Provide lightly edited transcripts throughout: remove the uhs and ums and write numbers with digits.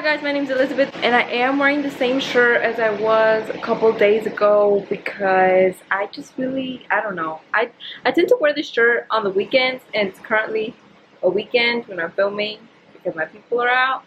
Hi guys, my name is Elizabeth and I am wearing the same shirt as I was a couple days ago because I just really, I don't know. I tend to wear this shirt on the weekends, and it's currently a weekend when I'm filming because my people are out.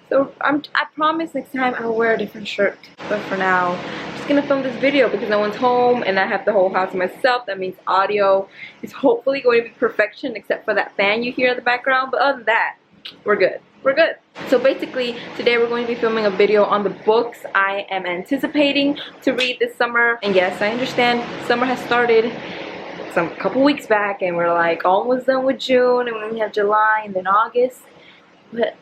So I promise next time I'll wear a different shirt. But for now, I'm just gonna film this video because no one's home and I have the whole house to myself. That means audio is hopefully going to be perfection except for that fan you hear in the background. But other than that, we're good. We're good. So basically, today we're going to be filming a video on the books I am anticipating to read this summer. And yes, I understand summer has started a couple weeks back and we're like almost done with June, and then we have July and then August. But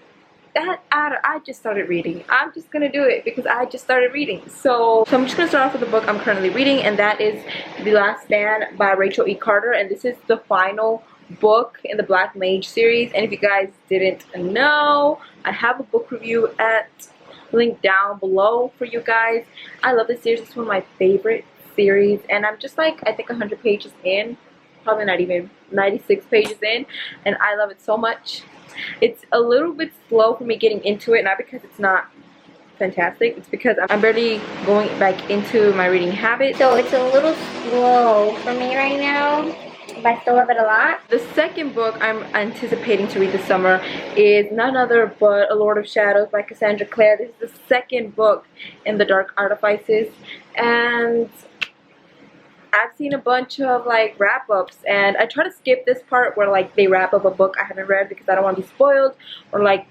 I just started reading. I'm just gonna do it because I just started reading. So I'm just gonna start off with the book I'm currently reading, and that is The Last Stand by Rachel E. Carter, and this is the final book in the Black Mage series. And if you guys didn't know, I have a book review link down below for you guys. I love this series. It's one of my favorite series, and I'm just like, I think 100 pages in, probably not even 96 pages in, and I love it so much. It's a little bit slow for me getting into it, not because it's not fantastic, it's because I'm barely going back into my reading habit. So it's a little slow for me right now, but I still love it a lot. The second book I'm anticipating to read this summer is none other but A Lord of Shadows by Cassandra Clare. This is the second book in the Dark Artifices, and I've seen a bunch of like wrap-ups, and I try to skip this part where like they wrap up a book I haven't read because I don't want to be spoiled, or like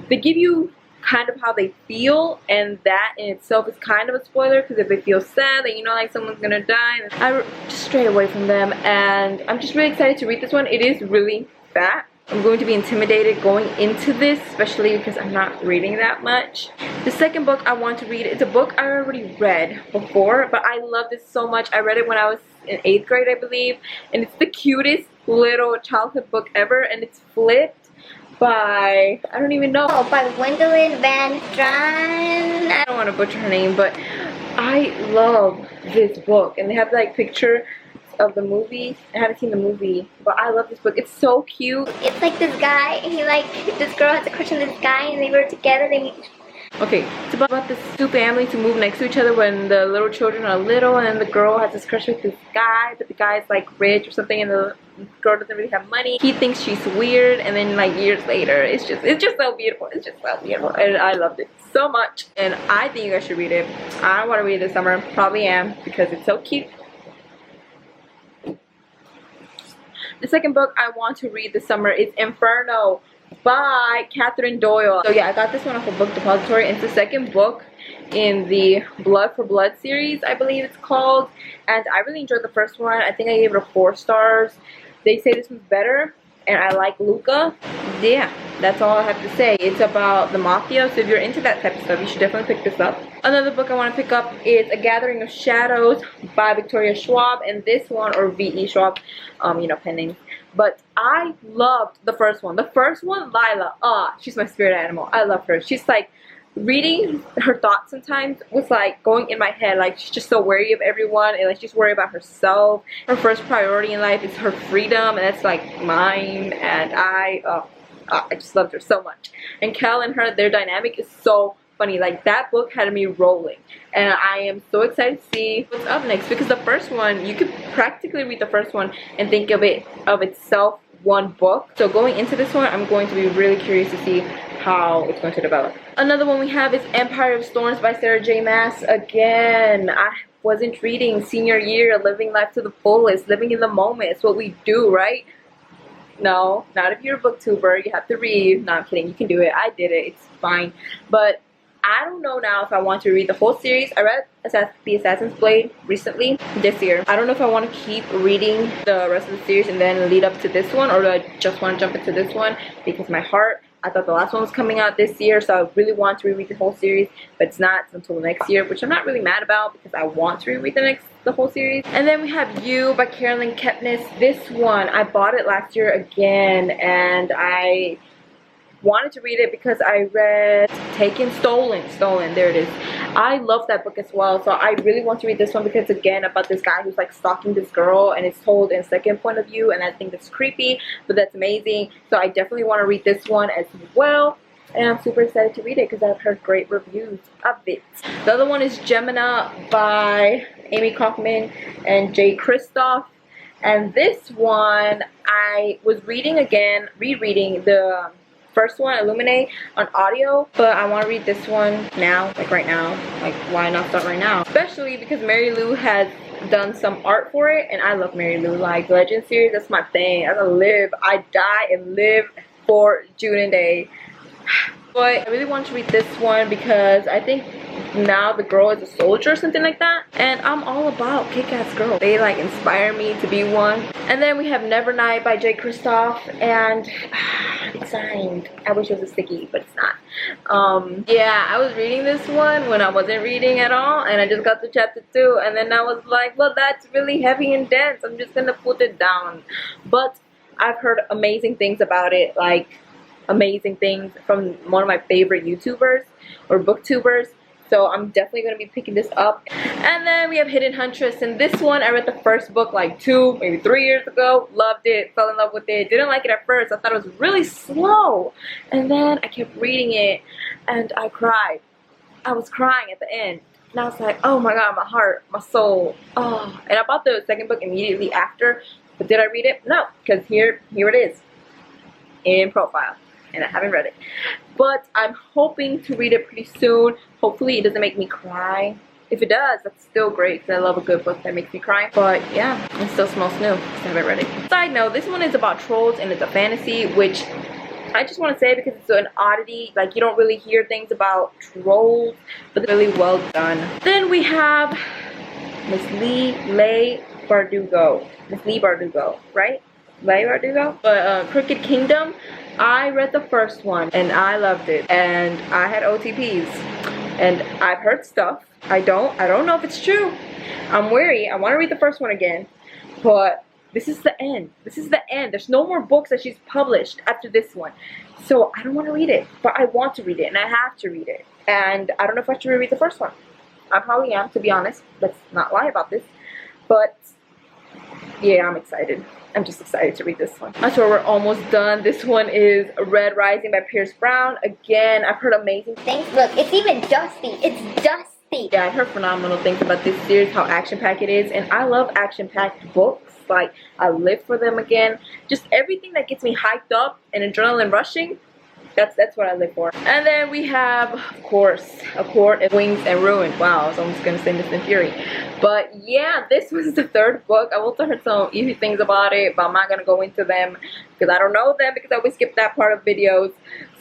they give you kind of how they feel, and that in itself is kind of a spoiler because if they feel sad, then you know like someone's gonna die, and I just stray away from them. And I'm just really excited to read this one. It is really fat. I'm going to be intimidated going into this, especially because I'm not reading that much. The second book I want to read is a book I already read before, but I love this so much. I read it when I was in 8th grade, I believe, and it's the cutest little childhood book ever, and it's flipped by, I don't even know. Oh, by Gwendolyn Van Straan. I don't want to butcher her name, but I love this book, and they have like picture of the movie. I haven't seen the movie, but I love this book. It's so cute. It's like this guy, this girl has a crush on this guy, and they were together. Okay, it's about this two families who move next to each other when the little children are little, and the girl has this crush with this guy, but the guy's like rich or something, and the girl doesn't really have money. He thinks she's weird, and then like years later, it's just so beautiful. It's just so beautiful, and I loved it so much, and I think you guys should read it. I want to read it this summer. Probably am, because it's so cute. The second book I want to read this summer is Inferno by Catherine Doyle. So yeah, I got this one off a book depository, and it's the second book in the Blood for Blood series, I believe it's called. And I really enjoyed the first one. I think I gave it 4 stars. They say this one's better, and I like Luca. Yeah, that's all I have to say. It's about the mafia, so if you're into that type of stuff, you should definitely pick this up. Another book I want to pick up is A Gathering of Shadows by Victoria Schwab, and this one, or V.E. Schwab, you know, pen names. But I loved the first one. The first one, Lila, she's my spirit animal. I love her. She's like, reading her thoughts sometimes was like going in my head. Like, she's just so wary of everyone, and like she's worried about herself. Her first priority in life is her freedom, and that's like mine. And I just loved her so much. And Kel and her, their dynamic is so funny. Like, that book had me rolling, and I am so excited to see what's up next, because the first one, you could practically read the first one and think of it of itself one book. So going into this one, I'm going to be really curious to see how it's going to develop. Another one we have is Empire of Storms by Sarah J. Maas. Again, I wasn't reading senior year, living life to the fullest, living in the moment. It's what we do, right? No, not if you're a booktuber. You have to read. No, I'm kidding. You can do it. I did it. It's fine. But I don't know now if I want to read the whole series. I read The Assassin's Blade recently, this year. I don't know if I want to keep reading the rest of the series and then lead up to this one, or do I just want to jump into this one because my heart, I thought the last one was coming out this year, so I really want to reread the whole series, but it's not until next year, which I'm not really mad about because I want to reread the whole series. And then we have You by Carolyn Kepnes. This one, I bought it last year again, and I wanted to read it because I read Stolen, there it is. I love that book as well, so I really want to read this one because, again, about this guy who's like stalking this girl, and it's told in second point of view, and I think that's creepy, but that's amazing. So I definitely want to read this one as well. and I'm super excited to read it because I've heard great reviews of it. The other one is Gemina by Amy Kaufman and Jay Kristoff. And this one, I was reading again, rereading the first one, Illuminate, on audio, but I want to read this one now, like right now. Like, why not start right now? Especially because Mary Lou has done some art for it, and I love Mary Lou. Like, Legend series, that's my thing. I die and live for June Day. But I really want to read this one because I think now the girl is a soldier or something like that, and I'm all about kick-ass girls. They like inspire me to be one. And then we have Nevernight by Jay Kristoff, and it's signed. I wish it was a sticky, but it's not. Yeah, I was reading this one when I wasn't reading at all, and I just got to chapter 2, and then I was like, well, that's really heavy and dense. I'm just gonna put it down. But I've heard amazing things about it, like amazing things from one of my favorite YouTubers or booktubers. So I'm definitely going to be picking this up. And then we have Hidden Huntress. And this one, I read the first book like 2, maybe 3 years ago. Loved it. Fell in love with it. Didn't like it at first. I thought it was really slow. And then I kept reading it. And I cried. I was crying at the end. And I was like, oh my god, my heart, my soul. Oh. And I bought the second book immediately after. But did I read it? No. Because here it is. In profile. And I haven't read it, but I'm hoping to read it pretty soon. Hopefully it doesn't make me cry. If it does, that's still great because I love a good book that makes me cry. But yeah, it still smells new because I haven't read it. Side note, this one is about trolls and it's a fantasy, which I just want to say because it's an oddity. Like, you don't really hear things about trolls, but they're really well done. Then we have Miss Leigh Bardugo. Miss Leigh Bardugo, right? Leigh Bardugo? But Crooked Kingdom. I read the first one and I loved it, and I had OTPs, and I've heard stuff. I don't know if it's true. I'm wary. I want to read the first one again, but this is the end. This is the end. There's no more books that she's published after this one, so I don't want to read it, but I want to read it and I have to read it. And I don't know if I should reread the first one. I probably am, to be honest. Let's not lie about this. But yeah, I'm excited. I'm just excited to read this one. So we're almost done. This one is Red Rising by Pierce Brown. Again, I've heard amazing things. Look, it's even dusty. It's dusty. Yeah, I've heard phenomenal things about this series, how action-packed it is. And I love action-packed books. Like, I live for them again. Just everything that gets me hyped up and adrenaline rushing. That's what I live for. And then we have, of course, A Court of Wings and Ruin. Wow, I was almost going to say Mist and Fury. But yeah, this was the third book. I also heard some easy things about it, but I'm not going to go into them because I don't know them, because I always skip that part of videos.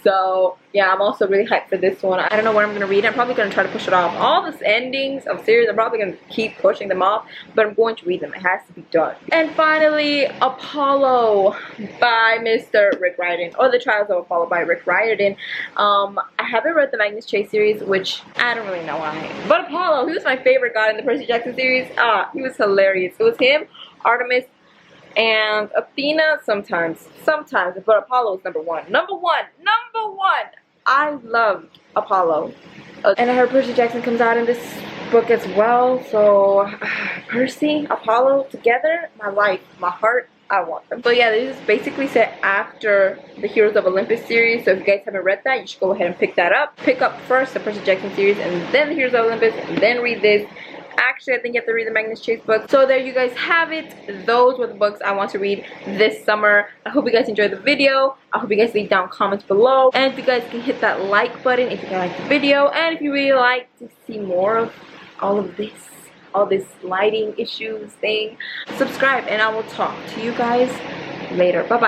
So yeah, I'm also really hyped for this one. I don't know when I'm going to read it. I'm probably going to try to push it off. All these endings of series, I'm probably going to keep pushing them off, but I'm going to read them. It has to be done. And finally, Apollo by Mr. Rick Riordan, or The Trials of Apollo by Rick Riordan. I haven't read the Magnus Chase series, which I don't really know why. But Apollo, he was my favorite god in the Percy Jackson series. He was hilarious. It was him, Artemis, and Athena sometimes, but Apollo is number one. Number one! I loved Apollo. And I heard Percy Jackson comes out in this book as well, so Percy, Apollo, together, my life, my heart, I want them. So yeah, this is basically set after the Heroes of Olympus series, so if you guys haven't read that, you should go ahead and pick that up. Pick up first the Percy Jackson series, and then the Heroes of Olympus, and then read this. Actually, I think you have to read the Magnus Chase book. So there you guys have it. Those were the books I want to read this summer. I hope you guys enjoyed the video. I hope you guys leave down comments below. And if you guys can hit that like button if you like the video. And if you really like to see more of all this lighting issues thing, subscribe. And I will talk to you guys later. Bye-bye.